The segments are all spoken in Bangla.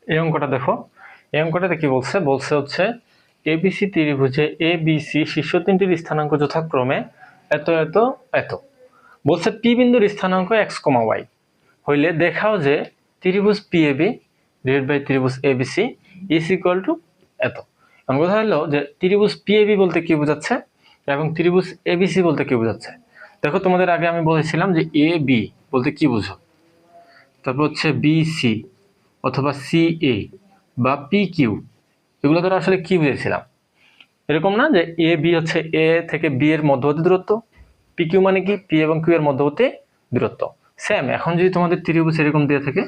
এই অঙ্কটা দেখো, এই অঙ্কটাতে কি বলছে, বলছে হচ্ছে এবিসি ত্রিভুজে এ বি সি শীর্ষ তিনটির স্থানাঙ্ক যথাক্রমে এত এত এত। বলছে পি বিন্দুর স্থানাঙ্ক এক্স কমা ওয়াই হইলে দেখাও যে ত্রিভুজ P A B divide by ত্রিভুজ A B C is equal to এত। এখন কথা হলো যে ত্রিভুজ পি এ বি বলতে কি বোঝাচ্ছে এবং ত্রিভুজ এ বি সি বলতে কি বোঝাচ্ছে। দেখো তোমাদের আগে আমি বলেছিলাম যে এ বি বলতে কি বুঝো, তারপর হচ্ছে বি সি অথবা সি এ বা পি কিউ, এগুলো ধরো আসলে কি বুঝেছিলাম। এরকম না যে এ বি হচ্ছে এ থেকে বি এর মধ্যবর্তী দূরত্ব, পি কিউ মানে কি পি এবং কিউ এর মধ্যবর্তী দূরত্ব। সেম এখন যদি তোমাদের ত্রিভুজ এরকম দেওয়া থাকে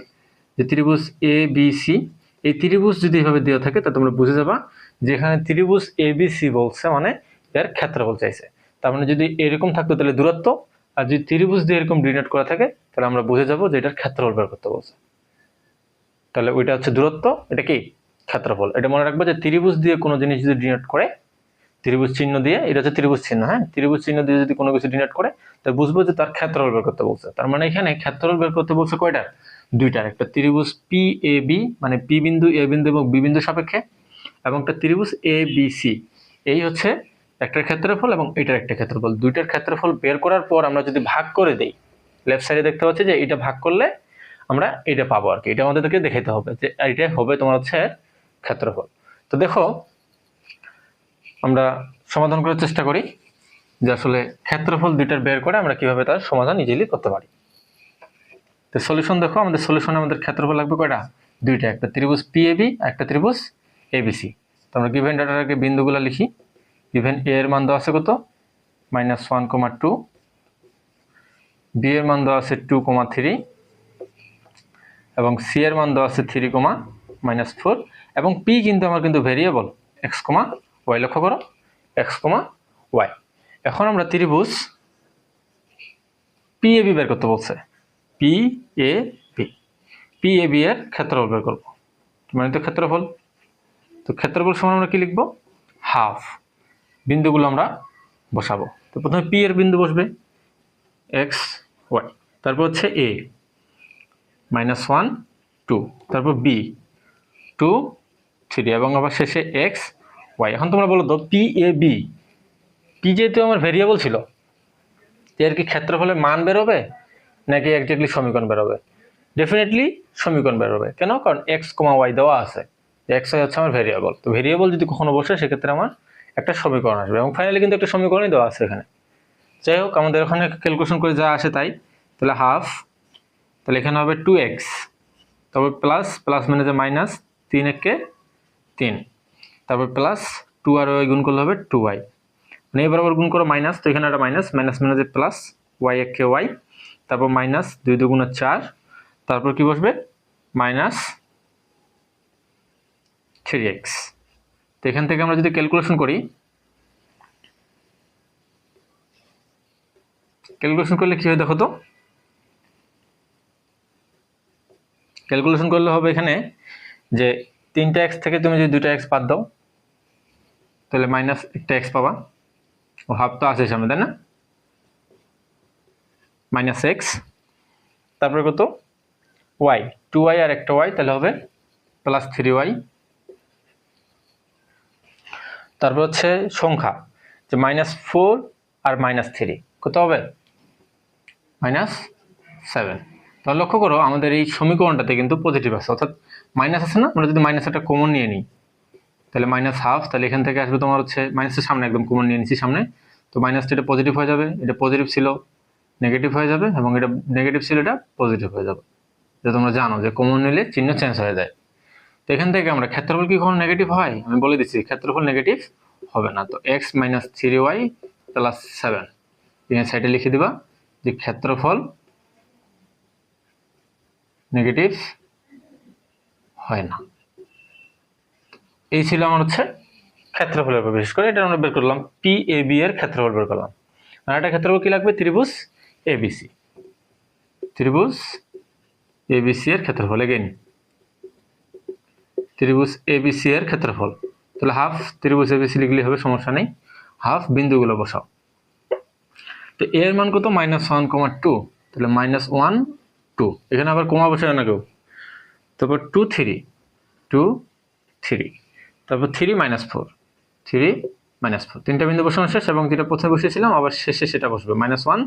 যে ত্রিভুজ এ বি সি, এই ত্রিভুজ যদি এভাবে দেওয়া থাকে তা তোমরা বুঝে যাবা যেখানে ত্রিভুজ এ বি সি বলছে মানে এর ক্ষেত্রফল চাইছে। তার মানে যদি এরকম থাকতো তাহলে দূরত্ব, আর যদি ত্রিভুজ দিয়ে এরকম ডিনোট করা থাকে তাহলে আমরা বুঝে যাবো যে এটার ক্ষেত্রফল বের করতে বলছে। তাহলে ওইটা হচ্ছে দূরত্ব, এটা কি ক্ষেত্রফল। এটা মনে রাখবো যে ত্রিভুজ দিয়ে কোনো জিনিস যদি ডিনোট করে, ত্রিভুজ চিহ্ন দিয়ে, এটা হচ্ছে ত্রিভুজ চিহ্ন, হ্যাঁ, ত্রিভুজ চিহ্ন দিয়ে যদি কোনো কিছু ডিনোট করে তাহলে বুঝবো যে তার ক্ষেত্রফল বের করতে বলছে। তার মানে এখানে ক্ষেত্রফল বের করতে বলছে কয়টার, দুইটার। একটা ত্রিভুজ পি এ বি মানে পি বিন্দু এ বিন্দু এবং বি বিন্দু সাপেক্ষে, এবং একটা ত্রিভুজ এ বি সি, এই হচ্ছে একটার ক্ষেত্রফল এবং এটার একটা ক্ষেত্রফল। দুইটার ক্ষেত্রফল বের করার পর আমরা যদি ভাগ করে দেই, লেফট সাইডে দেখতে পাচ্ছি যে এটা ভাগ করলে আমরা এটা পাবো আর কি। এটা আমাদেরকে দেখাতে হবে যে এটা হবে তোমার হচ্ছে ক্ষেত্রফল। তো দেখো আমরা সমাধান করার চেষ্টা করি যে আসলে ক্ষেত্রফল দুইটার বের করে আমরা কিভাবে তার সমাধান ইজিলি করতে পারি। তো সলিউশন দেখো, আমাদের সলিউশনে আমাদের ক্ষেত্রফল লাগবে কয়টা, দুইটা, একটা ত্রিভুজ পি এ বি, একটা ত্রিভুজ এ বি সি। তো আমরা গিভেন ডাটার আগে বিন্দুগুলো লিখি। গিভেন এ এর মান দেওয়া আছে কত, -1,2, বি এর মান দেওয়া আছে 2,3 এবং সি এর মান দেওয়া আছে 3,-4 এবং পি কিন্তু আমার কিন্তু ভেরিয়েবল এক্স কমা ওয়াই। লক্ষ্য করো এক্স কমা ওয়াই। এখন আমরা ত্রিভুজ পি এ বি বের করতে বলছে, P A B, P A B এর ক্ষেত্রফল বের করবো, মানে তো ক্ষেত্রফল। তো ক্ষেত্রফল সমান আমরা কি লিখবো, হাফ। বিন্দুগুলো আমরা বসাবো। তো প্রথমে পি এর বিন্দু বসবে এক্স ওয়াই, তারপর হচ্ছে এ -1 2, তারপর বি 2 3 এবং আবার শেষে এক্স ওয়াই। এখন তোমরা বলো তো পি এ বি, পি যেহেতু আমার ভেরিয়েবল ছিল, এর কি ক্ষেত্রফলের মান বেরোবে নাকি একজাক্টলি সমীকরণ বেরোবে? ডেফিনেটলি সমীকরণ বেরোবে। কেন? কারণ এক্স কমা ওয়াই দেওয়া আছে, এক্স ওয়াই হচ্ছে আমার ভেরিয়েবল। তো ভেরিয়েবল যদি কখনো বসে সেক্ষেত্রে আমার একটা সমীকরণ আসবে এবং ফাইনালি কিন্তু একটা সমীকরণই দেওয়া আছে এখানে। যাই হোক, আমাদের ওখানে ক্যালকুলেশন করে যা আসে তাই। তাহলে হাফ, তাহলে এখানে হবে 2x, তারপর প্লাস, প্লাস মানে যে মাইনাস, 3 একে 3, তারপর প্লাস 2 আর ওয়াই গুণ করলে হবে 2y, মানে এই বরাবর গুণ করো মাইনাস, তো এখানে একটা মাইনাস, মাইনাস মানে যে প্লাস, ওয়াই একে ওয়াই, তারপর মাইনাস 2 2 4, তারপর কি বসবে -3x। তো এখান থেকে আমরা যদি ক্যালকুলেশন করি, ক্যালকুলেশন করলে কি হয় দেখো তো, ক্যালকুলেশন করলে হবে এখানে যে 3টা এক্স থেকে তুমি যদি 2টা এক্স বাদ দাও তাহলে মাইনাস একটা এক্স পাবা, ও হাফ তো আছে সামনে তাই না, -x, তারপরে কত ওয়াই 2y আর একটা ওয়াই, তাহলে হবে +3y। তারপর হচ্ছে সংখ্যা যে -4 আর -3 কত হবে -7। তাহলে লক্ষ্য করো আমাদের এই সমীকরণটাতে কিন্তু পজিটিভ আছে, অর্থাৎ মাইনাস আছে না, আমরা যদি মাইনাস একটা কমন নিয়ে নিই তাহলে -1/2, তাহলে এখান থেকে আসবে তোমার হচ্ছে মাইনাসের সামনে একদম কমন নিয়ে নিচ্ছি সামনে, তো মাইনাসটা এটা পজিটিভ হয়ে যাবে, এটা পজিটিভ ছিল নেগেটিভ হয়ে যাবে এবং এটা নেগেটিভ ছিল এটা পজিটিভ হয়ে যাবে। যে তোমরা জানো যে কমন নিলে চিহ্ন চেঞ্জ হয়ে যায়। তো এখান থেকে আমরা ক্ষেত্রফল কি কখনো নেগেটিভ হয়, আমি বলে দিচ্ছি ক্ষেত্রফল নেগেটিভ হবে না। তো x - 3y + 7 এখানে সাইডে লিখে দিবা যে ক্ষেত্রফল নেগেটিভ হয় না। এই ছিল আমার হচ্ছে ক্ষেত্রফলের উপর বিশেষ করে, এটা আমরা বের করলাম পি এ বি এর ক্ষেত্রফল বের করলাম। আর একটা ক্ষেত্রফল কি লাগবে, ত্রিভুজ এবিসি, ত্রিভুজ এবিসি এর ক্ষেত্রফল, এগেইন ত্রিভুজ এবিসি এর ক্ষেত্রফল। তাহলে হাফ ত্রিভুজ এবিসি লিখলে হবে, সমস্যা নেই, হাফ বিন্দুগুলো বসাও। তো এর মান কত -1,2, তাহলে -1 2, এখানে আবার কমা বসাবে না কেউ, তারপর 2 3, 2 3, তারপর 3 -4, 3 -4, তিনটা বিন্দু বসানো শেষ এবং যেটা প্রথমে বসিয়েছিলাম আবার শেষে সেটা বসবে, -1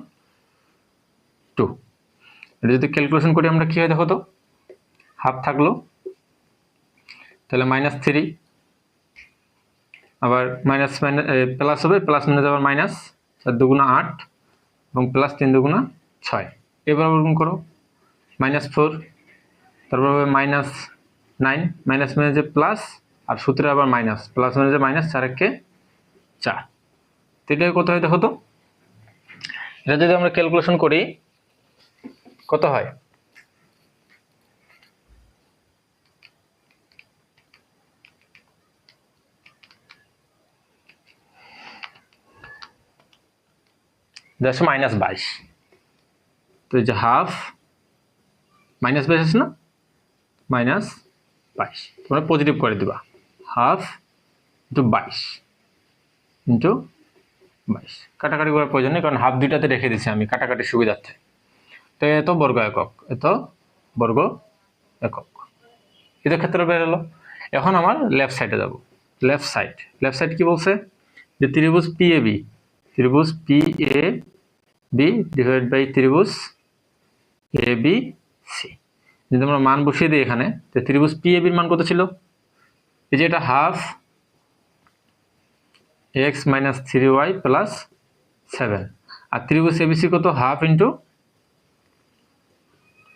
2। এটা যদি ক্যালকুলেশন করি আমরা কি হয় দেখো তো, হাফ থাকলো, তাহলে -3, আবার প্লাস হবে, প্লাস মাইনাস আবার মাইনাস, 4 দুগুণা 8 এবং প্লাস 3 দুগুণা 6, এবার গুণ করো, -4, তারপর হবে -9, মাইনাস মাইনাসে প্লাস, আর সূত্রে আবার মাইনাস, প্লাস মাইনাসে মাইনাস, 4 একে 4। তো এটা কত হয় দেখো তো, এটা যদি আমরা ক্যালকুলেশন করি কত হয়, -22। তো এই যে হাফ -22 আছে না, -22 তোমরা পজিটিভ করে দিবা, হাফ ইন্টু 22 ইন্টু 22, কাটাকাটি করার প্রয়োজন নেই কারণ হাফ দুইটাতে রেখে দিচ্ছি আমি কাটাকাটির সুবিধার্থে। তো এত বর্গ একক, এত বর্গ একক, এদের ক্ষেত্রে বের হলো। এখন আমার লেফট সাইডে যাব, লেফট সাইড কি বলছে, যে ত্রিভুজ PAB, ত্রিভুজ PAB ডিভাইড বাই ত্রিভুজ ABC, যদি আমরা মান বসিয়ে দিই এখানে, তো ত্রিভুজ PAB এর মান কত ছিল, এই যে এটা হাফ x - 3y প্লাস 7, আর ত্রিভুজ ABC কত, হাফ ইন্টু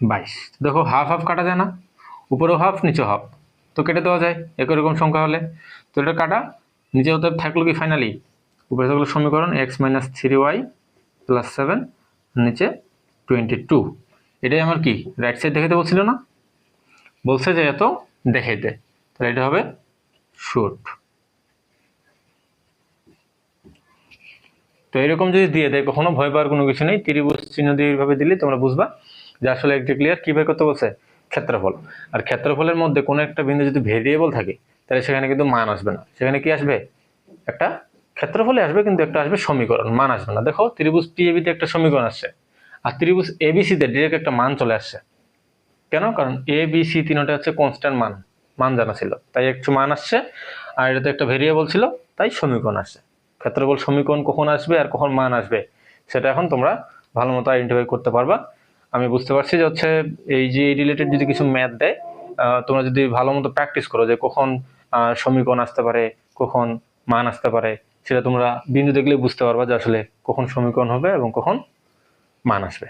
22। দেখো হাফ হাফ কাটা যায় না, উপরেও হাফ নিচেও হাফ, তো কেটে দেওয়া যায় একই রকম সংখ্যা হলে। তো এটা কাটা, নিচে হতে থাকলো কি ফাইনালি, উপরে থাকলো সমীকরণ x - 3y প্লাস 7, নিচে 22। এটাই আমার কি রাইট সাইড দেখাতে বলছিল না, বলছে যে এত দেখাইতে, তাহলে এটা হবে শুট। তো এরকম যদি দিয়ে দেয় কখনো ভয় পাওয়ার কোনো কিছু নেই, ত্রিভুজ চিহ্ন দিয়ে এইভাবে দিলে তোমরা বুঝবা যে আসলে একটা ক্লিয়ার কি বের করতে বলছে, ক্ষেত্রফল। আর ক্ষেত্রফলের মধ্যে কোনো একটা বিন্দু যদি ভেরিয়েবল থাকে তাহলে সেখানে কিন্তু মান আসবে না, সেখানে কি আসবে, একটা ক্ষেত্রফলে আসবে কিন্তু একটা আসবে সমীকরণ, মান আসবে না। দেখো ত্রিভুজ PAB তে একটা সমীকরণ আসছে, আর ত্রিভুজ ABC তে ডিরেক্ট একটা মান চলে আসছে। কেন, কারণ ABC তিনটা হচ্ছে কনস্ট্যান্ট মান জানা ছিল, তাই একটু মান আসছে, আর এটাতে একটা ভেরিয়েবল ছিল তাই সমীকরণ আসছে। ক্ষেত্রফল সমীকরণ কখন আসবে আর কখন মান আসবে সেটা এখন তোমরা ভালো মতো আইডেন্টিফাই করতে পারবা। আমি বুঝতে পারছি যে হচ্ছে এই যে রিলেটেড যদি কিছু ম্যাথ দেয়, তোমরা যদি ভালো মতো প্র্যাকটিস করো যে কখন সমীকরণ আসতে পারে, কখন মান আসতে পারে, সেটা তোমরা বিন্দু দেখলে বুঝতে পারবা যে আসলে কখন সমীকরণ হবে এবং কখন মান আসবে।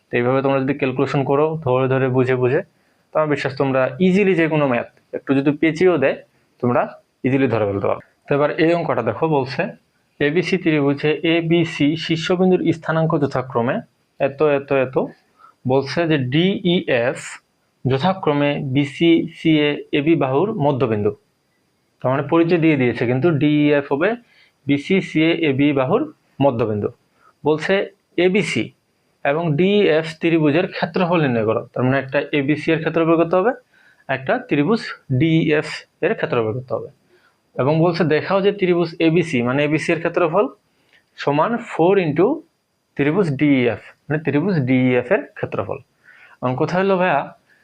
তো এইভাবে তোমরা যদি ক্যালকুলেশন করো ধরে ধরে বুঝে বুঝে, তো আমার বিশ্বাস তোমরা ইজিলি যে কোনো ম্যাথ একটু যদি পেঁচিয়েও দেয় তোমরা ইজিলি ধরে ফেলতে পারো। তো এবার এই অঙ্কটা দেখো, বলছে ABC ত্রিভুজে ABC শীর্ষবিন্দুর স্থানাঙ্ক যথাক্রমে এত এত এত, বলছে যে DEF যথাক্রমে BC CA AB বাহুর মধ্যবিন্দু। তার মানে পরিচয় দিয়ে দিয়েছে, কিন্তু DEF হবে BC CA AB বাহুর মধ্যবিন্দু। বলছে ABC এবং DEF ত্রিভুজের ক্ষেত্রফল নির্ণয় করো। তার মানে একটা ABC এর ক্ষেত্রফল করতে হবে, একটা ত্রিভুজ DEF এর ক্ষেত্রফল করতে হবে। এবং বলছে দেখাও যে ত্রিভুজ ABC মানে ABC এর ক্ষেত্রফল সমান 4 ইন্টু ত্রিভুজ DEF মানে ত্রিভুজ DEF এর ক্ষেত্রফল। এখন কোথায় হলো ভাইয়া,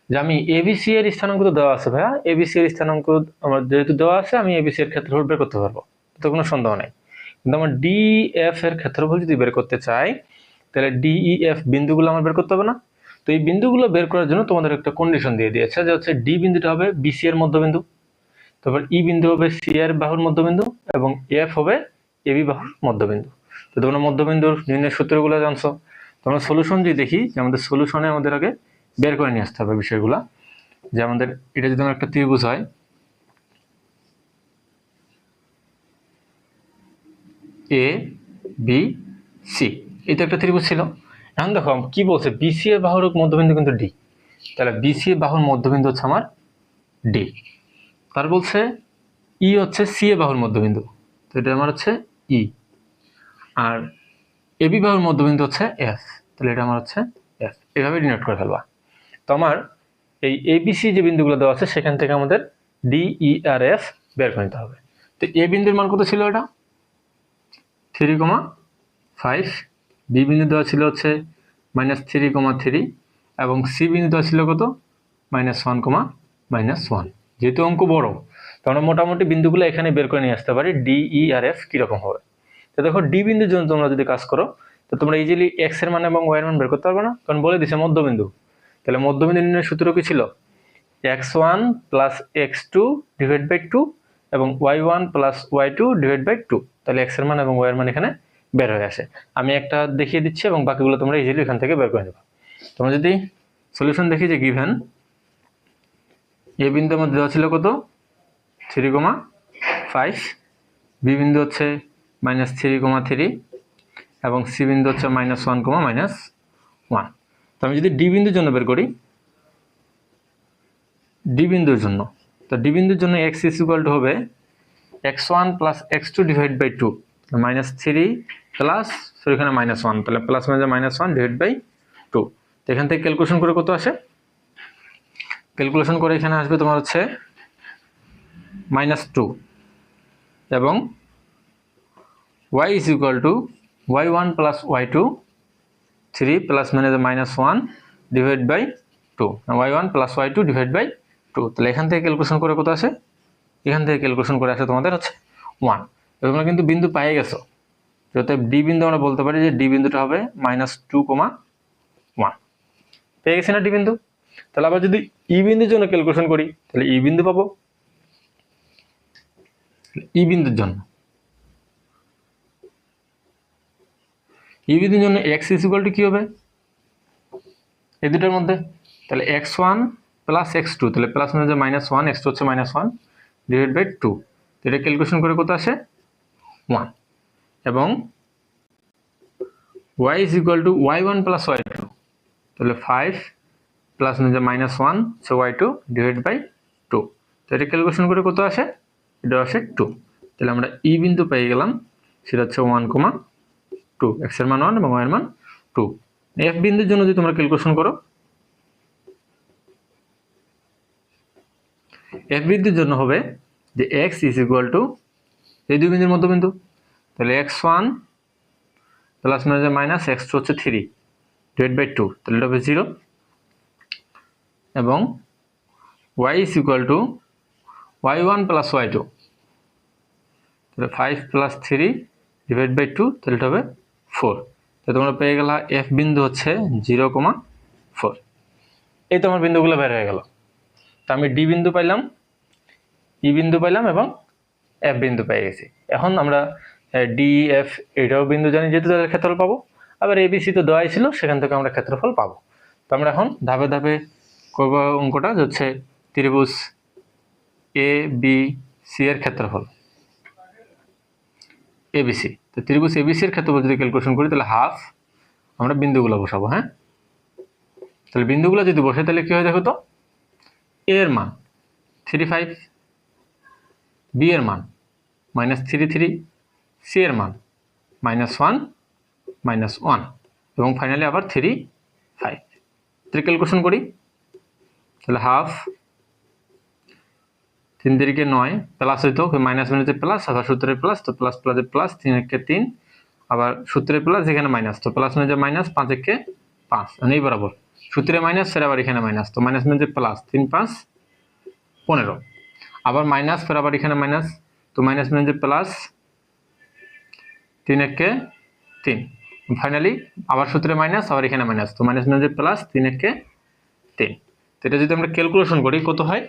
যে আমি ABC এর স্থানাঙ্ক তো দেওয়া আছে ভাইয়া, ABC এর স্থানাঙ্ক আমার যেহেতু দেওয়া আছে আমি ABC এর ক্ষেত্রফল বের করতে পারবো, তো কোনো সন্দেহ নেই। কিন্তু আমার DEF এর ক্ষেত্রফল যদি বের করতে চাই তাহলে DEF বিন্দুগুলো আমার বের করতে হবে না। তো এই বিন্দুগুলো বের করার জন্য তোমাদের একটা কন্ডিশন দিয়ে দিয়েছে, যে হচ্ছে D বিন্দুটা হবে BC এর মধ্যবিন্দু, তারপর E বিন্দু হবে C এর বাহুর মধ্যবিন্দু, এবং F হবে AB বাহুর মধ্যবিন্দু। তো তোমরা মধ্যবিন্দুর নির্ণয়ের সূত্রগুলো জানছো। তোমরা সলিউশন যদি দেখি, যে আমাদের সলিউশনে আমাদের আগে বের করে নিয়ে আসতে হবে বিষয়গুলো, যে আমাদের এটা যদি একটা ত্রিভুজ হয়, ABC এটা একটা ত্রিভুজ ছিল। এখন দেখো কি বলছে, BC এর বাহুর মধ্যবিন্দু কিন্তু D, তাহলে BC এর বাহুর মধ্যবিন্দু হচ্ছে আমার D। তার বলছে E হচ্ছে C এর বাহুর মধ্যবিন্দু, তো এটা আমার হচ্ছে E, আর AB বাহুর মধ্যবিন্দু হচ্ছে F, তাহলে এটা আমার হচ্ছে F। এভাবে ডিনোট করে ফেলবা। তো আমার এই ABC যে বিন্দুগুলো দেওয়া আছে সেখান থেকে আমাদের D, E আর F বের করে নিতে হবে। তো A বিন্দুর মান কত ছিল, এটা 3,5, B বিন্দু দেওয়া ছিল হচ্ছে -3,3, এবং C বিন্দু দেওয়া ছিল কত, -1,-1, যেহেতু অঙ্ক বড়, তো আমরা মোটামুটি বিন্দুগুলো এখানে বের করে নিয়ে আসতে পারি ডি ই আর এফ কিরকম হবে। তো দেখো ডি বিন্দুর জন্য তোমরা যদি কাজ করো, তো তোমরা ইজিলি এক্স এর মান এবং ওয়াই এর মান বের করতে পারবে না, কারণ বলে দিছে মধ্যবিন্দু। তাহলে মধ্যবিন্দু নির্ণয়ের সূত্র কি ছিল? x1 plus x2 divide by 2 এবং y1 plus y2 divide by 2। তাহলে x এর মান এবং y এর মান এখানে বের হয়ে আসে। আমি একটা দেখিয়ে দিচ্ছি এবং বাকিগুলো তোমরা ইজিলি এখান থেকে বের করে নেবে। তোমরা যদি সলিউশন দেখি যে গিভেন এ বিন্দুর মধ্যে দেওয়া ছিল কত 3,5, বি বিন্দু হচ্ছে -3,3 এবং সি বিন্দু হচ্ছে -1,-1। তো আমি যদি ডি বিন্দুর জন্য বের করি, ডি বিন্দুর জন্য, তো ডি বিন্দুর জন্য x হবে x1 plus x2 divide by 2 -3 plus এখানে -1, তাহলে প্লাস -1 ডিভাইড বাই 2। তো এখান থেকে ক্যালকুলেশন করে কত আসে? ক্যালকুলেশন করে এখানে আসবে তোমার হচ্ছে -2 এবং y y1 plus y2 3 plus -1 divide by 2, y1 plus y2 divide by 2। তাহলে এখান থেকে ক্যালকুলেশন করে কত আসে? এখান থেকে ক্যালকুলেশন করে আসে তোমাদের হচ্ছে 1। তোমরা কিন্তু বিন্দু পেয়ে গেছো, অতএব ডি বিন্দু আমরা বলতে পারি যে ডি বিন্দুটা হবে -2,1। পেয়ে গেছি না ডি বিন্দু? তাহলে আবার যদি ই বিন্দুর জন্য ক্যালকুলেশন করি, তাহলে ই বিন্দু পাবো। ই বিন্দুর জন্য x কি হবে এই দুটোর মধ্যে? তাহলে x1 প্লাস x2, তাহলে প্লাস -1, x2 হচ্ছে -1 ডিভাইড বাই 2। এটা ক্যালকুলেশন করে কত আসে? 1। এবং y y1 প্লাস y2, তাহলে 5 plus -1 so y2 divide by 2। তো এটা ক্যালকুলেশন করে কত আসে? এটা আসে 2। তাহলে আমরা ই বিন্দু পেয়ে গেলাম, সেটা হচ্ছে 1,2, x এর মান 1 এবং y এর মান 2। এফ বিন্দুর জন্য যদি তোমরা ক্যালকুলেশন করো, এফ বিন্দুর জন্য হবে যে x এই দুই বিন্দুর মধ্যবিন্দু, তাহলে x1 প্লাস -x2 হচ্ছে 3 ডিভাইড বাই 2, তাহলে এটা হবে 0। এবং y y1 প্লাস y2, তাহলে 5 প্লাস 3 ডিভাইড বাই 2, তাহলে এটা হবে 4। তাহলে তোমরা পেয়ে গেলা এফ বিন্দু হচ্ছে 0,4। এই তোমার বিন্দুগুলো বের হয়ে গেল। তো আমি ডি বিন্দু পাইলাম, ই বিন্দু পাইলাম এবং এফ বিন্দু পেয়ে গেছি। এখন আমরা ডি এফ এটাও বিন্দু জানি, যেহেতু তাদের ক্ষেত্রফল পাবো। আবার এবিসি তো দেওয়াই ছিল, সেখান থেকে আমরা ক্ষেত্রফল পাবো। তো আমরা এখন ধাপে ধাপে করবো অঙ্কটা, হচ্ছে ত্রিভুজ এ বি সি এর ক্ষেত্রফল এবিসি। তো ত্রিভুজ এবিসি এর ক্ষেত্রফল যদি ক্যালকুলেশন করি, তাহলে হাফ আমরা বিন্দুগুলো বসাবো। হ্যাঁ, তাহলে বিন্দুগুলো যদি বসে, তাহলে কি হয় দেখো তো? এ এর মান 3,5, বি এর মান -3,3, সি এর মান -1, -1 এবং ফাইনালি আবার 3,5। তাহলে ক্যালকুলেশন করি, তাহলে হাফ 3 3 9 প্লাস হইতো মাইনাস মাইনাসে প্লাস, আবার সূত্রের প্লাস, তো প্লাস প্লাসে প্লাস, 3 1 3, আবার সূত্রের প্লাস এখানে মাইনাস, তো প্লাস মানে মাইনাস, 5 1 5, এই বরাবর সূত্রে মাইনাস, ফের আবার এখানে মাইনাস, তো মাইনাস মানে প্লাস, 3 5 15, আবার মাইনাস, ফের আবার এখানে মাইনাস, তো মাইনাস মানে প্লাস, 3 1 3, ফাইনালি আবার সূত্রে মাইনাস, আবার এখানে মাইনাস, তো মাইনাস মানে প্লাস, 3 1 3। তো এটা যদি আমরা ক্যালকুলেশন করি কত হয়?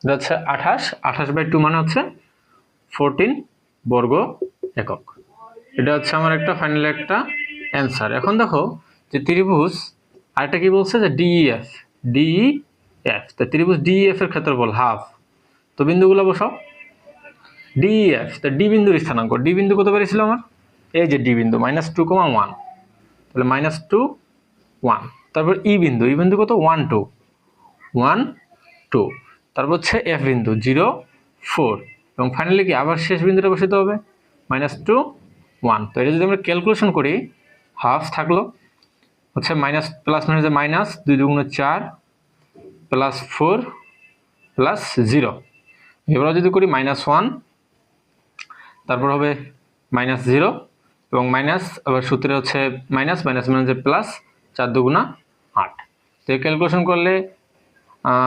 এটা হচ্ছে 28/2 মানে হচ্ছে 14 বর্গ একক। এটা হচ্ছে আমার একটা ফাইনাল একটা অ্যান্সার। এখন দেখো যে ত্রিভুজ আরেকটা কি বলছে যে ডিইএফ, তো ত্রিভুজ ডিইএফ এর ক্ষেত্রফল হাফ। তো বিন্দুগুলো বসাও। ডিইএফ, তো ডি বিন্দুর স্থানাঙ্ক, ডি বিন্দু কত বেরিয়েছিল আমার? এই যে ডি বিন্দু -2,1, তাহলে -2 1। তারপর ই বিন্দু কত? 1 2 1 2। তারপর হচ্ছে এফ বিন্দু 0 4 এবং ফাইনালি কি আবার শেষ বিন্দুটা বসাতে হবে -2 1। তো এটা যদি আমরা ক্যালকুলেশন করি, হাফ থাকলো হচ্ছে মাইনাস প্লাস মানে যে মাইনাস 2 2 4 প্লাস 4 প্লাস 0, এবার যদি করি -1, তারপর হবে -0 এবং মাইনাস, আবার সূত্রে হচ্ছে মাইনাস মাইনাস মানে প্লাস, 4 দুগুণা 8। তো ক্যালকুলেশন করলে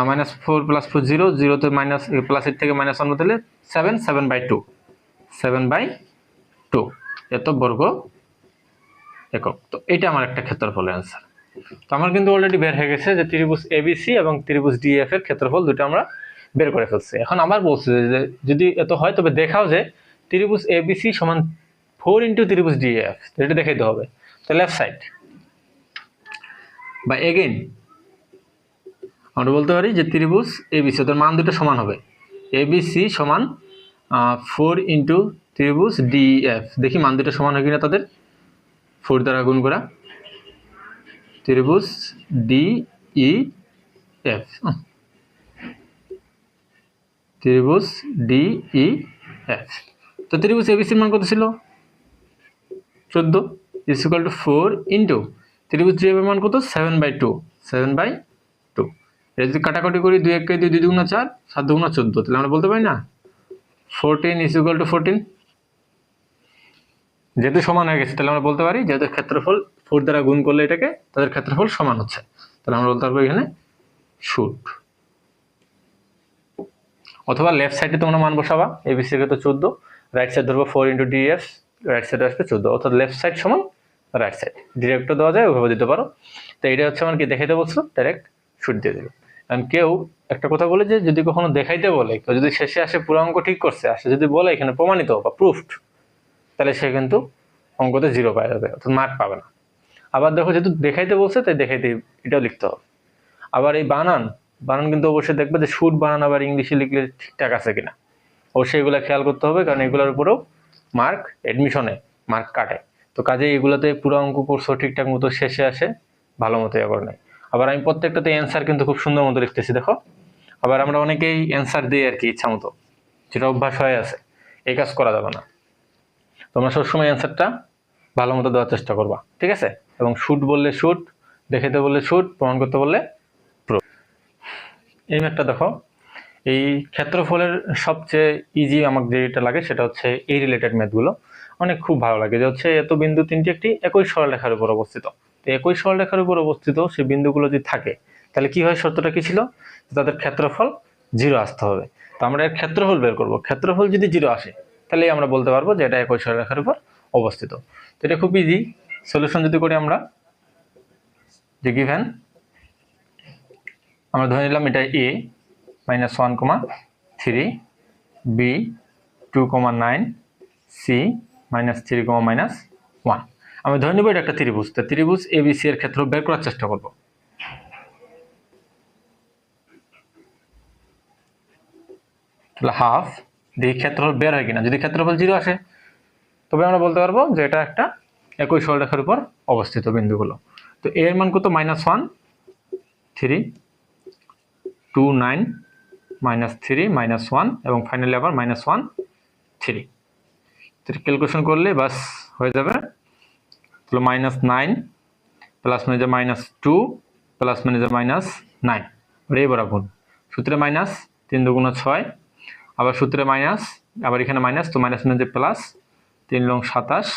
-4 + 4 0, 0 তে মাইনাস প্লাস 8 থেকে -1 হলে 7, 7/2, 7/2 এত বর্গ একক। তো এটা আমার একটা ক্ষেত্রফলের অ্যান্সার। তো আমার কিন্তু অলরেডি বের হয়ে গেছে যে ত্রিভুজ এবিসি এবং ত্রিভুজ ডিএফ এর ক্ষেত্রফল দুটো আমরা বের করে ফেলছি। এখন আবার বলছে যে যদি এত হয় তবে দেখাও যে ত্রিভুজ এবিসি সমান 4 × ত্রিভুজ ডিএফ, এটা দেখাইতে হবে। তো লেফট সাইড বা এগেইন আমরা বলতে পারি যে ত্রিভুজ এবিসি, ওদের মান দুটো সমান হবে। এবিসি সমান 4 × ত্রিভুজ ডিএফ। দেখি মান দুটো সমান হয় কিনা তাদের, 4 দ্বারা গুণ করা ত্রিভুজ ডিইএফ, ত্রিভুজ ডিইএফ। তো ত্রিভুজ এবিসির মান কত ছিল? 14 = 4 × ত্রিভুজ ডিএফ এর মান কত? 7/2, 7/2। এটা যদি কাটাকাটি করি 2 1 2, 2 2 4, 7 2 14, তাহলে আমরা বলতে পারি না 14 = 14। যেহেতু সমান হয়ে গেছে তাহলে আমরা বলতে পারি যেহেতু ক্ষেত্রফল 4 দ্বারা গুণ করলে এটাকে, তাদের ক্ষেত্রফল সমান হচ্ছে, তাহলে আমরা বলতে পারবো এখানে শুট। অথবা লেফট সাইডে তোমরা মান বসাবা, এবিসি এর তো 14, রাইট সাইড ধরবো 4 × ডিএফ, রাইট সাইডে আসবে 14, অর্থাৎ লেফট সাইড সমান রাইট সাইড। ডিরেক্টও দেওয়া যায়, ওইভাবে দিতে পারো। তো এটা হচ্ছে আমার কি দেখাইতে বলছো, ডাইরেক্ট শুট দিয়ে দেবে। কারণ কেউ একটা কথা বলে যে যদি কখনো দেখাইতে বলে, কেউ যদি শেষে আসে পুরো অঙ্ক ঠিক করছে, আসে যদি বলে এখানে প্রমাণিত বা প্রুফড, তাহলে সে কিন্তু অঙ্কতে 0 পাওয়া যাবে, অর্থাৎ মার্ক পাবে না। আবার দেখো যেহেতু দেখাইতে বলছে তাই দেখাইতে এটাও লিখতে হবে। আবার এই বানান কিন্তু অবশ্যই দেখবে যে শুট বানান আবার ইংলিশে লিখলে ঠিকঠাক আছে কিনা, অবশ্যই এগুলো খেয়াল করতে হবে, কারণ এগুলোর উপরেও মার্ক, এডমিশনে মার্ক কাটে। তো কাজে এগুলোতে পুরো অঙ্ক করছো ঠিকঠাক মতো, শেষে আসে ভালো মতো ইয়ে করে নেই। আবার আমি প্রত্যেকটাতে অ্যান্সার কিন্তু খুব সুন্দর মতো লিখতেছি দেখো। আবার আমরা অনেকেই অ্যান্সার দিই আর কি ইচ্ছা মতো, যেটা অভ্যাস হয়ে আছে, এই কাজ করা যাবে না। তোমরা সবসময় অ্যান্সারটা ভালো মতো দেওয়ার চেষ্টা করবা, ঠিক আছে? এবং শুট বললে শুট, দেখাইতে বললে শুট, প্রমাণ করতে বললে প্রুফ। এই ম্যাথটা দেখো, এই ক্ষেত্রফলের সবচেয়ে ইজি আমাকে যেটা লাগে সেটা হচ্ছে এই রিলেটেড ম্যাথগুলো অনেক খুব ভালো লাগে। যে হচ্ছে এত বিন্দু তিনটি একটি একই সরলরেখার উপর অবস্থিত, তো একই সরলরেখার উপর অবস্থিত সেই বিন্দুগুলো যদি থাকে তাহলে কি হয়, শর্তটা কি ছিল, তাদের ক্ষেত্রফল 0 আসতে হবে। তো আমরা এর ক্ষেত্রফল বের করব, ক্ষেত্রফল যদি 0 আসে তাহলে আমরা বলতে পারবো যে এটা একই সরলরেখার উপর অবস্থিত। তো এটা খুব ইজি। সলিউশন যদি করি আমরা, যে গিভেন আমরা ধরে নিলাম এটা a -1,3, b 2,9, c -3, -1। আমি ধরে নেব এটা একটা ত্রিভুজ। তো ত্রিভুজ এবিসি এর ক্ষেত্র বের করার চেষ্টা করব। তাহলে হাফ দেখি ক্ষেত্রফল বের হয় কিনা। যদি ক্ষেত্রফল 0 আসে তবে আমরা বলতে পারবো যে এটা একটা একই সরলরেখার উপর অবস্থিত বিন্দুগুলো। তো a এর মান কত? -1, 3, 2, 9, -3, -1 এবং ফাইনালি আবার -1, 3। তো ক্যালকুলেশন করলে বাস হয়ে যাবে। তাহলে -9 প্লাস মানে যে -2 প্লাস মানে যে -9, রে বরাবর সূত্রে মাইনাস, 3 দুগুণ 6, আবার সূত্রে মাইনাস, আবার এখানে মাইনাস, তো মাইনাস মানে যে প্লাস, 3 লং 27,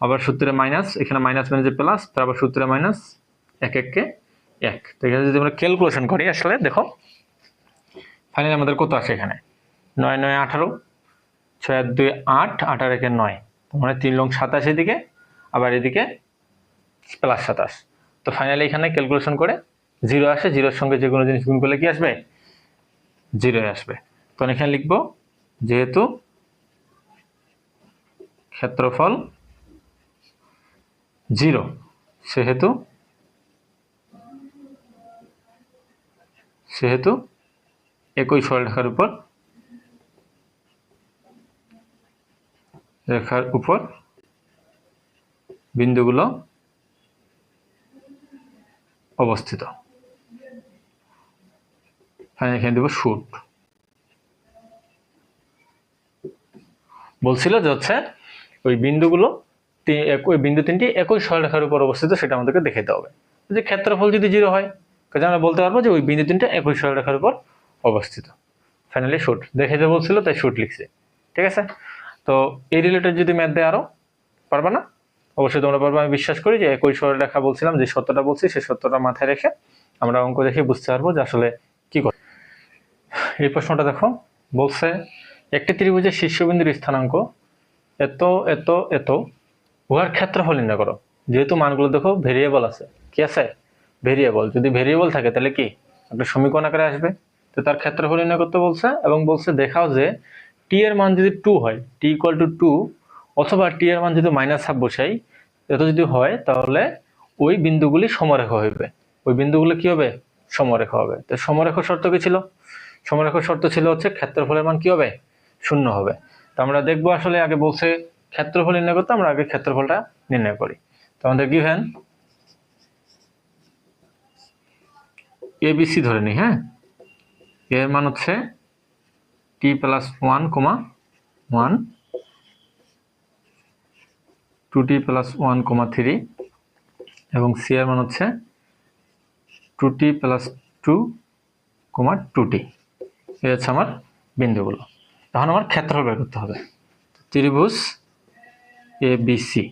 আবার সূত্রে মাইনাস, এখানে মাইনাস মানে যে প্লাস, তারপর সূত্রে মাইনাস, 1 1 কে 1। তো এখানে যদি আমরা ক্যালকুলেশন করি আসলে দেখো ফাইনালি আমাদের কত আসে, এখানে 9 9 18, 6 আর 2 8, 8 আর 1 9, মানে 3 লং 27 এদিকে, আবার এদিকে প্লাস 27। তো ফাইনালি এখানে ক্যালকুলেশন করে 0 আসে, 0-এর সঙ্গে যে কোনো জিনিস গুণ করলে কি আসবে? 0 আসবে। তো এখানে লিখবো যেহেতু ক্ষেত্রফল 0 সেহেতু একই সরলরেখার উপর বিন্দুগুলো অবস্থিত। এখানে দেব শুট। বলছিল যে হচ্ছে ওই বিন্দুগুলো, ওই বিন্দু তিনটি একই সরলরেখার উপর অবস্থিত, সেটা আমাদেরকে দেখাতে হবে। যে ক্ষেত্রফল যদি 0 হয়, কাজে আমরা বলতে পারবো যে ওই বিন্দু তিনটা একই সরলরেখার উপর অবস্থিত। ফাইনালি শুট দেখাইতে বলছিল তাই শুট লিখছি, ঠিক আছে। তো এই রিলেটেড যদি ম্যাথ দেয় আরো পারবা না? অবশ্যই তোমরা পারবে, আমি বিশ্বাস করি যে একই সরলরেখা বলছিলাম, যে সত্যটা বলছি সেই সত্যটা মাথায় রেখে আমরা অঙ্ক দেখে বুঝতে পারবো যে আসলে কি করে। এই প্রশ্নটা দেখো, বলছে একটি ত্রিভুজের শীর্ষবিন্দুর স্থানাঙ্ক এত এত এত, উহার ক্ষেত্রফল নির্ণয় করো। যেহেতু মানগুলো দেখো ভেরিয়েবল আছে, কি আছে? ভেরিয়েবল। যদি ভেরিয়েবল থাকে তাহলে কি একটা সমীকরণ আকারে আসবে। তো তার ক্ষেত্রফল নির্ণয় করতে বলছে, এবং বলছে দেখাও যে টি এর মান যদি 2 হয়, টি ইকুয়াল টু 2, অথবা টি এর মান যদি -1/2 বসাই, এত যদি হয় তাহলে ওই বিন্দুগুলি সমরেখ হইবে। ওই বিন্দুগুলো কি হবে? সমরেখ হবে। তো সমরেখ শর্ত কি ছিল? সমরেখ শর্ত ছিল হচ্ছে ক্ষেত্রফলের মান কি হবে? 0 হবে। তো আমরা দেখবো আসলে আগে বলছে ক্ষেত্রফল নির্ণয় করতে, আমরা আগে ক্ষেত্রফলটা নির্ণয় করি। তো আমাদের গিভেন এবিসি ধরে নিই, হ্যাঁ। এর মান হচ্ছে টি প্লাস 1, 1, 2t প্লাস 1, 3, এবং সি এর মান হচ্ছে 2t প্লাস 2, 2t। এই হচ্ছে আমার বিন্দুগুলো। তখন আমার ক্ষেত্রফল বের করতে হবে। ত্রিভুজ এবিসি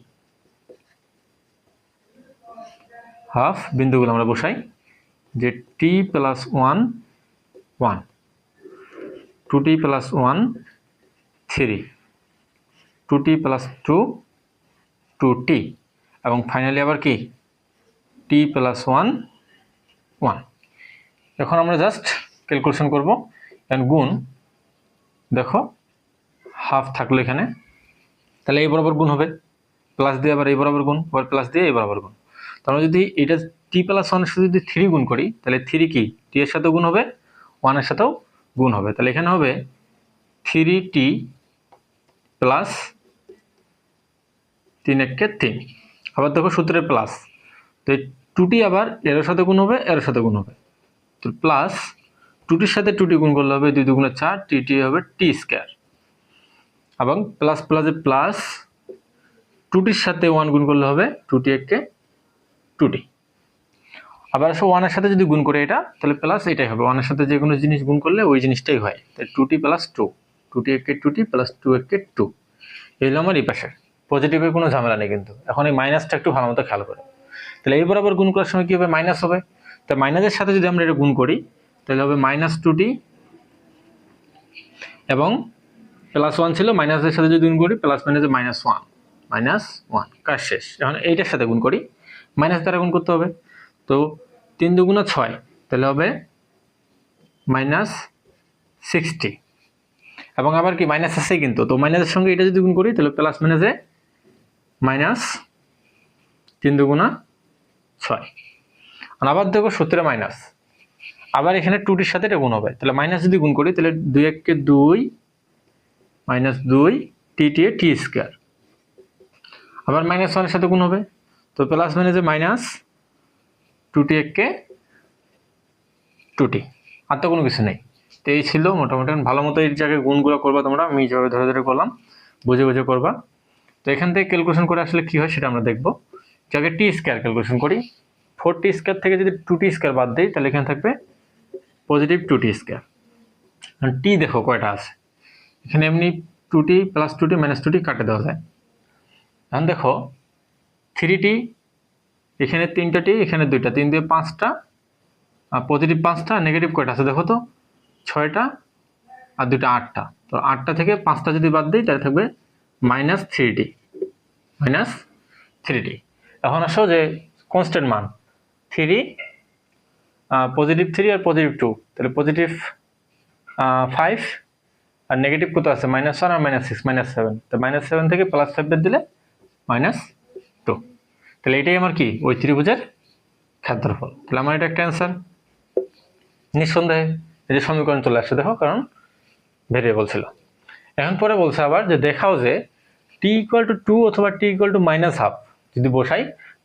হাফ, বিন্দুগুলো আমরা বসাই যে টি plus 1, 1, 2t plus 1, 3, 2t plus 2, 2t, এবং ফাইনালি আবার কি টি প্লাস 1, 1। এখন আমরা জাস্ট ক্যালকুলেশন করব। এন্ড গুণ, দেখো হাফ থাকলো এখানে, তাহলে এই বরাবর গুণ হবে, প্লাস দিয়ে আবার এই বরাবর গুণ, আবার প্লাস দিয়ে এই বরাবর গুণ। তো আমরা যদি এটা টি প্লাস 1 এর সাথে যদি 3 গুণ করি, তাহলে 3 কি টি এর সাথে গুণ হবে, 1 এর সাথেও গুণ হবে। তাহলে এখানে হবে 3t প্লাস 3 একে 3। আবার দেখো সূত্রে প্লাস, তো এই 2t আবার এর সাথে গুণ হবে, এর সাথে গুণ হবে। তো প্লাস 2টির সাথে 2t গুণ করলে হবে 2 দুগুণে 4, tt হবে টি স্কয়ার। এবং প্লাস প্লাসে প্লাস, 2টির সাথে 1 গুণ করলে হবে 2t একে 2t। আবার আসলে 1 এর সাথে যদি গুণ করে এটা, তাহলে প্লাস এটাই হবে, 1 এর সাথে যে কোনো জিনিস গুণ করলে ওই জিনিসটাই হয়। তাই 2t প্লাস 2, 2t একে 2t প্লাস 2 একে 2। এই হলো আমার এই পাশে। পজিটিভের কোনো ঝামেলা নেই কিন্তু। এখন এই মাইনাসটা একটু ভালো মতো খেয়াল করো। তাহলে এই বরাবর গুণ করার সময় কি হবে? মাইনাস হবে। তাই মাইনাসের সাথে যদি আমরা এটা গুণ করি, তাহলে হবে -2t, এবং প্লাস 1 ছিল, মাইনাসের সাথে যদি গুণ করি প্লাস মাইনাসে -1, কাজ শেষ। এখন এইটার সাথে গুণ করি, মাইনাস দ্বারা গুণ করতে হবে। তো 3 দুগুণা 6, তাহলে হবে -60, এবং আবার কি মাইনাস আছে কিন্তু, তো মাইনাসের সঙ্গে এটা যদি গুণ করি তাহলে প্লাস মাইনাসে -3 দুগুণা 6। আর আবার দেখো সূত্রে মাইনাস, আবার এখানে 2টির সাথে এটা গুণ হবে, তাহলে মাইনাস যদি গুণ করি তাহলে 2 একে 2, -2 tt এ টি স্কয়ার। আবার -1 এর সাথে গুণ হবে, তো প্লাস মাইনাসে মাইনাস 2t একে 2t। আর তো কোনো কিছু নেই। তো এই ছিল মোটামুটি। ভালো মতো এই জায়গায় গুণগুলো করবা তোমরা, আমি যেভাবে ধরে ধরে করলাম বুঝে বুঝে করবা। তো এখান থেকে ক্যালকুলেশন করে আসলে কি হয় সেটা আমরা দেখবো। যাকে টি স্কয়ার ক্যালকুলেশন করি, 4t স্কয়ার থেকে যদি 2t স্কয়ার বাদ দিই, তাহলে এখানে থাকবে পজিটিভ 2t স্কয়ার। টি দেখো কয়টা আছে এখানে, এমনি 2t plus 2t minus 2t কাটে দেওয়া যায়। এখন দেখো 3t, এখানে 3টা টি, এখানে 2টা, 3 দিয়ে 5টা, পজিটিভ 5টা, নেগেটিভ কয়টা আছে দেখো তো 6টা, আর 2টা 8টা। তো 8টা থেকে 5টা যদি বাদ দিই তাহলে থাকবে -3t, -3t। এখন আসো যে কনস্ট্যান্ট মান 3, পজিটিভ 3 আর পজিটিভ 2, তাহলে পজিটিভ 5, আর নেগেটিভ কত আছে -1 আর -6, -7। তো -7 থেকে +5 বাদ দিলে -2। তাহলে এটাই আমার কি ওই ত্রিভুজের ক্ষেত্রফল। তাহলে আমার এটা একটা অ্যান্সার নিঃসন্দেহে। এই যে সমীকরণ চলে আসছে দেখো, কারণ ভেরিয়েবল ছিল। এখন পরে বলছে আবার যে দেখাও যে t = 2 অথবা t = -1/2 যদি বসাই,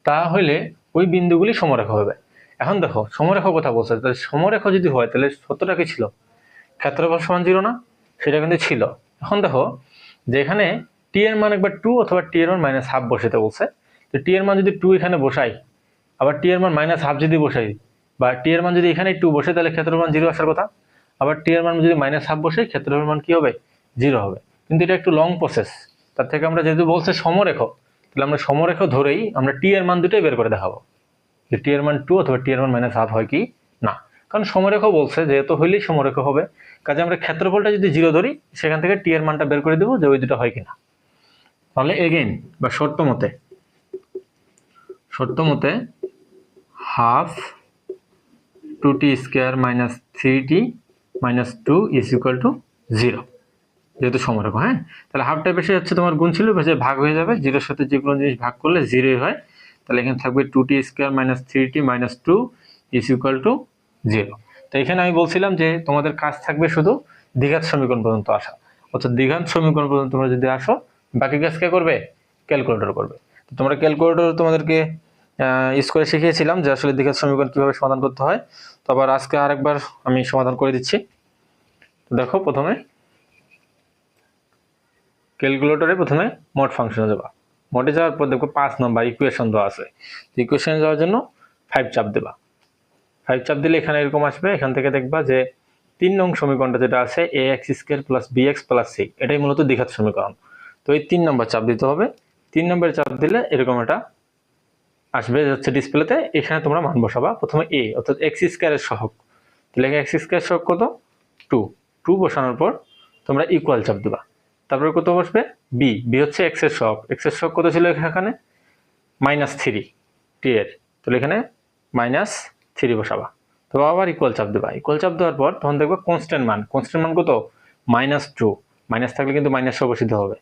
তাহলে ওই বিন্দুগুলি সমরেখা হবে। এখন দেখো সমরেখা কথা বলছে, তাহলে সমরেখা যদি হয় তাহলে সত্যটা কি ছিল? ক্ষেত্রফল সমান 0 না? সেটা কিন্তু ছিল। এখন দেখো যে এখানে t এর মান একবার 2 অথবা t এর মান -1/2 বসাতে বলছে। তো t এর মান যদি 2 এখানে বসাই, আবার t এর মান -1/2 যদি বসাই, বা t এর মান যদি এখানে 2 বসে, তাহলে ক্ষেত্রফল 0 আসার কথা। আবার টি এর মান যদি -1/2 বসে ক্ষেত্রফলের মান কি হবে 0 হবে। কিন্তু এটা একটু লং প্রসেস, তার থেকে আমরা যেহেতু বলছে সমরেখ, তাহলে আমরা সমরেখ ধরেই আমরা টি এর মান দুটোই বের করে দেখাবো যে টি এর মান 2 অথবা টি এর মান -1/2 হয় কি না। কারণ সমরেখ বলছে যেহেতু হইলেই সমরেখ হবে, কাজে আমরা ক্ষেত্রফলটা যদি 0 ধরি সেখান থেকে টি এর মানটা বের করে দেবো যে ওই দুটো হয় কিনা। তাহলে এগেইন বা শর্ত মতে half 2t square minus 3t minus 2 is equal two 0, যেহেতু সমরেখ। হ্যাঁ, তাহলে হাফটা বেশি হচ্ছে তোমার গুণ ছিল, বেশি ভাগ হয়ে যাবে, 0-এর সাথে যে কোনো জিনিস ভাগ করলে 0 হয়। তাহলে এখানে থাকবে 2t square minus 3t minus 2 is equal two 0। তো এখানে আমি বলছিলাম যে তোমাদের কাজ থাকবে শুধু দ্বিঘাত সমীকরণ পর্যন্ত আসা, অর্থাৎ দ্বিঘাত সমীকরণ পর্যন্ত তোমরা যদি আসো, বাকি কাজ কে করবে? ক্যালকুলেটর করবে। তো তোমরা ক্যালকুলেটর তোমাদেরকে ইউজ করে শিখিয়েছিলাম যে আসলে দ্বিঘাত সমীকরণ কিভাবে সমাধান করতে হয়। তো আবার আজকে আরেকবার আমি সমাধান করে দিচ্ছি। দেখো, প্রথমে ক্যালকুলেটরে প্রথমে মড ফাংশনে যাবা, মডে যাওয়ার পর দেখো 5 নম্বর ইকুয়েশন দেওয়া আছে। ইকুয়েশনে যাওয়ার জন্য 5 চাপ দেবা। 5 চাপ দিলে এখানে এরকম আসবে, এখান থেকে দেখবা যে 3 নং সমীকরণটা যেটা আছে ax square plus bx plus c, এটাই মূলত দ্বিঘাত সমীকরণ। তো এই 3 নম্বর চাপ দিতে হবে। 3 নম্বরে চাপ দিলে এরকম একটা আসবে হচ্ছে ডিসপ্লেতে। এখানে তোমরা মান বসাবা, প্রথমে a অর্থাৎ x স্কয়ারের সহগ, তাহলে x স্কয়ার সহগ কত? 2 বসানোর পর তোমরা ইকুয়াল চাপ দিবা। তারপরে কত বসবে? b হচ্ছে x এর সহগ, x এর সহগ কত ছিল এখানে? -3 t এর, তাহলে এখানে -3 বসাবা। তো আবার ইকুয়াল চাপ দেবা। ইকুয়াল চাপ দেওয়ার পর তখন দেখবা কনস্ট্যান্ট মান কত? -2, মাইনাস থাকলে কিন্তু মাইনাস বসিতে হবে,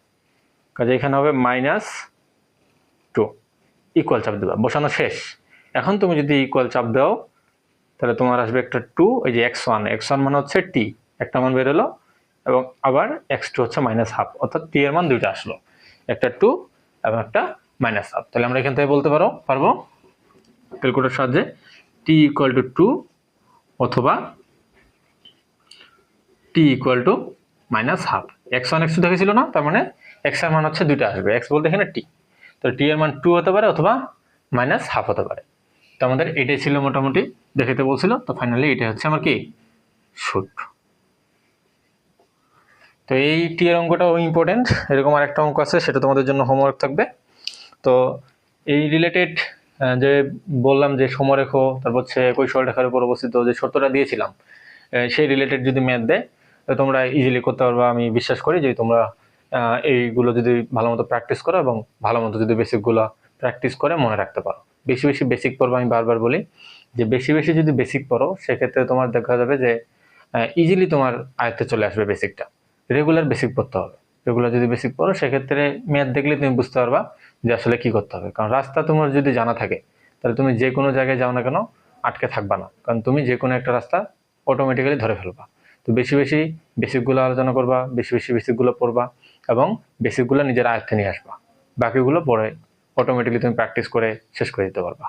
কাজে এখানে হবে -2। ইকুয়াল চাপ দেবা, বসানো শেষ। এখন তুমি যদি ইকুয়াল চাপ দাও তাহলে তোমার আসবে একটা 2, এই যে x1 মানে হচ্ছে t, একটা মান বের হলো, এবং আবার x2 হচ্ছে -1/2, অর্থাৎ t এর মান দুইটা আসলো, একটা 2 এবং একটা -1/2। তাহলে আমরা এখান থেকে বলতে পারবো ক্যালকুলেটরের সাহায্যে t ইকুয়াল টু 2 অথবা t equal to -1/2। x1 x2 দেখেছিল না, তার মানে x এর মান হচ্ছে দুইটা আসবে, x বলতে এখানে t, তো t এর মান 2 হতে পারে অথবা -1/2 হতে পারে। তো আমাদের এটাই ছিল মোটামুটি দেখাতে বলছিল। তো ফাইনালি এটা হচ্ছে আমার কি শুট। তো এই টি এর অঙ্কটাও ইম্পর্টেন্ট, এরকম আরেকটা অঙ্ক আছে, সেটা তোমাদের জন্য হোমওয়ার্ক থাকবে। তো এই রিলেটেড যে বললাম যে সমরেখ, তারপর হচ্ছে একই সরলরেখার উপর অবস্থিত যে শর্তটা দিয়েছিলাম, সেই রিলেটেড যদি ম্যাথ দেয় তোমরা ইজিলি করতে পারবা। আমি বিশ্বাস করি যে তোমরা এইগুলো যদি ভালো মতো প্র্যাকটিস করো এবং ভালো মতো যদি বেসিকগুলো প্র্যাকটিস করে মনে রাখতে পারো। বেশি বেসিক পড়বো, আমি বারবার বলি যে বেশি যদি বেসিক পড়ো সেক্ষেত্রে তোমার দেখা যাবে যে ইজিলি তোমার আয়ত্তে চলে আসবে বেসিকটা। রেগুলার বেসিক পড়তে হবে, রেগুলার যদি বেসিক পড়ো সেক্ষেত্রে ম্যাথ দেখলে তুমি বুঝতে পারবা যে আসলে কি করতে হবে। কারণ রাস্তা তোমার যদি জানা থাকে তাহলে তুমি যে কোনো জায়গায় যাও না কেন আটকে থাকবা না, কারণ তুমি যে কোনো একটা রাস্তা অটোমেটিক্যালি ধরে ফেলবা। তো বেশি বেসিকগুলো আলোচনা করবা, বেশি বেসিকগুলো পড়বা এবং বেসিকগুলো নিজের আয়ত্তে নিয়ে আসবা, বাকিগুলো পরে অটোমেটিক্যালি তুমি প্র্যাকটিস করে শেষ করে দিতে পারবা।